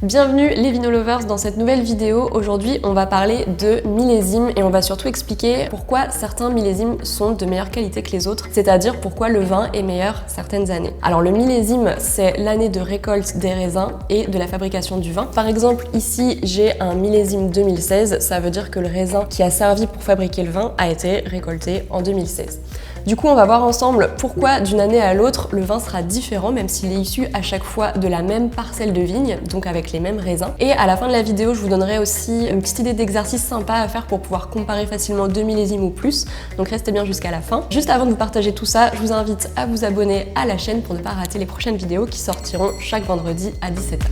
Bienvenue les Vino-Lovers dans cette nouvelle vidéo. Aujourd'hui on va parler de millésimes et on va surtout expliquer pourquoi certains millésimes sont de meilleure qualité que les autres, c'est-à-dire pourquoi le vin est meilleur certaines années. Alors le millésime, c'est l'année de récolte des raisins et de la fabrication du vin. Par exemple ici j'ai un millésime 2016, ça veut dire que le raisin qui a servi pour fabriquer le vin a été récolté en 2016. Du coup, on va voir ensemble pourquoi d'une année à l'autre, le vin sera différent, même s'il est issu à chaque fois de la même parcelle de vigne, donc avec les mêmes raisins. Et à la fin de la vidéo, je vous donnerai aussi une petite idée d'exercice sympa à faire pour pouvoir comparer facilement 2 millésimes ou plus. Donc restez bien jusqu'à la fin. Juste avant de vous partager tout ça, je vous invite à vous abonner à la chaîne pour ne pas rater les prochaines vidéos qui sortiront chaque vendredi à 17h.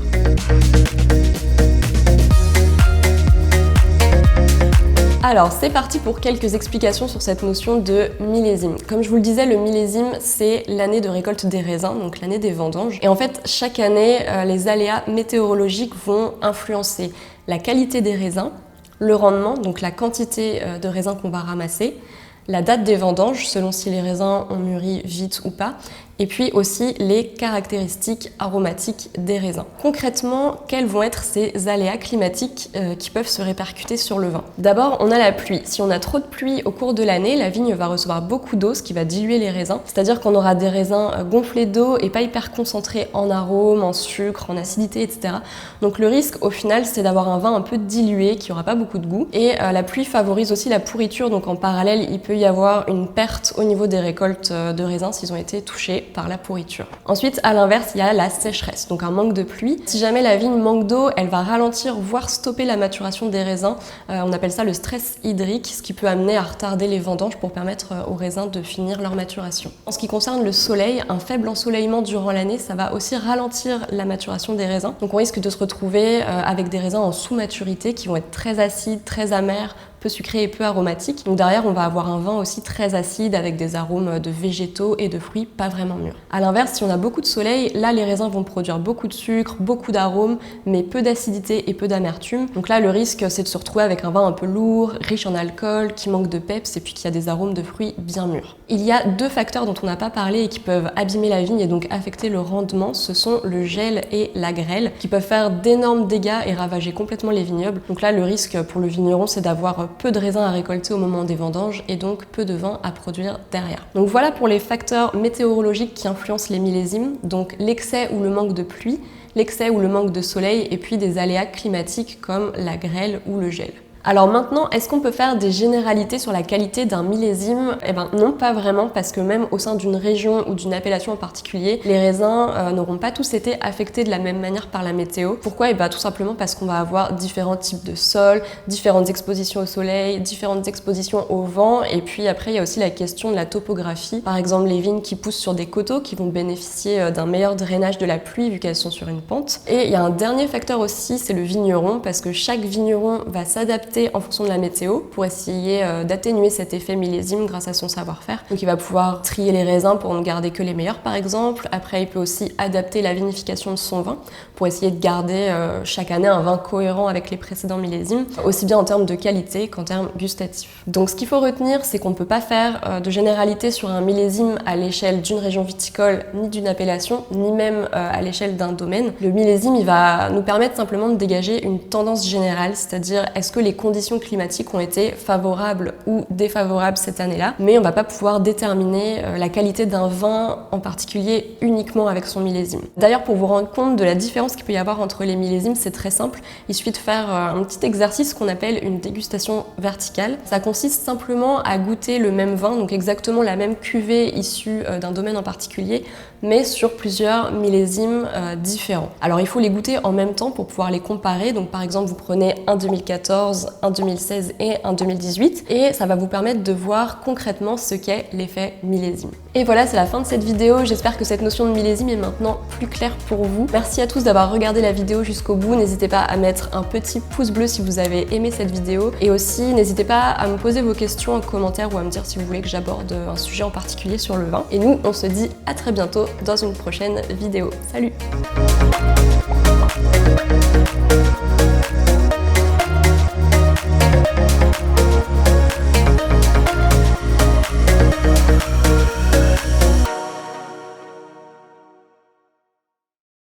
Alors c'est parti pour quelques explications sur cette notion de millésime. Comme je vous le disais, le millésime c'est l'année de récolte des raisins, donc l'année des vendanges. Et en fait chaque année, les aléas météorologiques vont influencer la qualité des raisins, le rendement, donc la quantité de raisins qu'on va ramasser, la date des vendanges selon si les raisins ont mûri vite ou pas, et puis aussi les caractéristiques aromatiques des raisins. Concrètement, quels vont être ces aléas climatiques qui peuvent se répercuter sur le vin? D'abord, on a la pluie. Si on a trop de pluie au cours de l'année, la vigne va recevoir beaucoup d'eau, ce qui va diluer les raisins. C'est-à-dire qu'on aura des raisins gonflés d'eau et pas hyper concentrés en arômes, en sucre, en acidité, etc. Donc le risque, au final, c'est d'avoir un vin un peu dilué, qui n'aura pas beaucoup de goût. Et la pluie favorise aussi la pourriture, donc en parallèle, il peut y avoir une perte au niveau des récoltes de raisins s'ils ont été touchés par la pourriture. Ensuite, à l'inverse, il y a la sécheresse, donc un manque de pluie. Si jamais la vigne manque d'eau, elle va ralentir, voire stopper la maturation des raisins. On appelle ça le stress hydrique, ce qui peut amener à retarder les vendanges pour permettre aux raisins de finir leur maturation. En ce qui concerne le soleil, un faible ensoleillement durant l'année, ça va aussi ralentir la maturation des raisins. Donc on risque de se retrouver avec des raisins en sous-maturité qui vont être très acides, très amers, peu sucré et peu aromatique. Donc derrière, on va avoir un vin aussi très acide avec des arômes de végétaux et de fruits pas vraiment mûrs. À l'inverse, si on a beaucoup de soleil, là les raisins vont produire beaucoup de sucre, beaucoup d'arômes, mais peu d'acidité et peu d'amertume. Donc là, le risque, c'est de se retrouver avec un vin un peu lourd, riche en alcool, qui manque de peps et puis qui a des arômes de fruits bien mûrs. Il y a deux facteurs dont on n'a pas parlé et qui peuvent abîmer la vigne et donc affecter le rendement. Ce sont le gel et la grêle, qui peuvent faire d'énormes dégâts et ravager complètement les vignobles. Donc là, le risque pour le vigneron, c'est d'avoir peu de raisins à récolter au moment des vendanges et donc peu de vin à produire derrière. Donc voilà pour les facteurs météorologiques qui influencent les millésimes, donc l'excès ou le manque de pluie, l'excès ou le manque de soleil et puis des aléas climatiques comme la grêle ou le gel. Alors maintenant, est-ce qu'on peut faire des généralités sur la qualité d'un millésime? Eh ben non, pas vraiment, parce que même au sein d'une région ou d'une appellation en particulier, les raisins n'auront pas tous été affectés de la même manière par la météo. Pourquoi? Eh ben tout simplement parce qu'on va avoir différents types de sols, différentes expositions au soleil, différentes expositions au vent, et puis après il y a aussi la question de la topographie. Par exemple, les vignes qui poussent sur des coteaux qui vont bénéficier d'un meilleur drainage de la pluie vu qu'elles sont sur une pente. Et il y a un dernier facteur aussi, c'est le vigneron, parce que chaque vigneron va s'adapter en fonction de la météo pour essayer d'atténuer cet effet millésime grâce à son savoir-faire. Donc il va pouvoir trier les raisins pour ne garder que les meilleurs par exemple. Après il peut aussi adapter la vinification de son vin pour essayer de garder chaque année un vin cohérent avec les précédents millésimes, aussi bien en termes de qualité qu'en termes gustatifs. Donc ce qu'il faut retenir, c'est qu'on ne peut pas faire de généralité sur un millésime à l'échelle d'une région viticole, ni d'une appellation, ni même à l'échelle d'un domaine. Le millésime, il va nous permettre simplement de dégager une tendance générale, c'est-à-dire est-ce que les conditions climatiques ont été favorables ou défavorables cette année-là, mais on va pas pouvoir déterminer la qualité d'un vin en particulier uniquement avec son millésime. D'ailleurs, pour vous rendre compte de la différence qu'il peut y avoir entre les millésimes, c'est très simple. Il suffit de faire un petit exercice qu'on appelle une dégustation verticale. Ça consiste simplement à goûter le même vin, donc exactement la même cuvée issue d'un domaine en particulier, mais sur plusieurs millésimes différents. Alors il faut les goûter en même temps pour pouvoir les comparer. Donc par exemple, vous prenez un 2014, un 2016 et un 2018 et ça va vous permettre de voir concrètement ce qu'est l'effet millésime. Et voilà, c'est la fin de cette vidéo. J'espère que cette notion de millésime est maintenant plus claire pour vous. Merci à tous d'avoir regardé la vidéo jusqu'au bout. N'hésitez pas à mettre un petit pouce bleu si vous avez aimé cette vidéo et aussi n'hésitez pas à me poser vos questions en commentaire ou à me dire si vous voulez que j'aborde un sujet en particulier sur le vin. Et nous, on se dit à très bientôt dans une prochaine vidéo. Salut!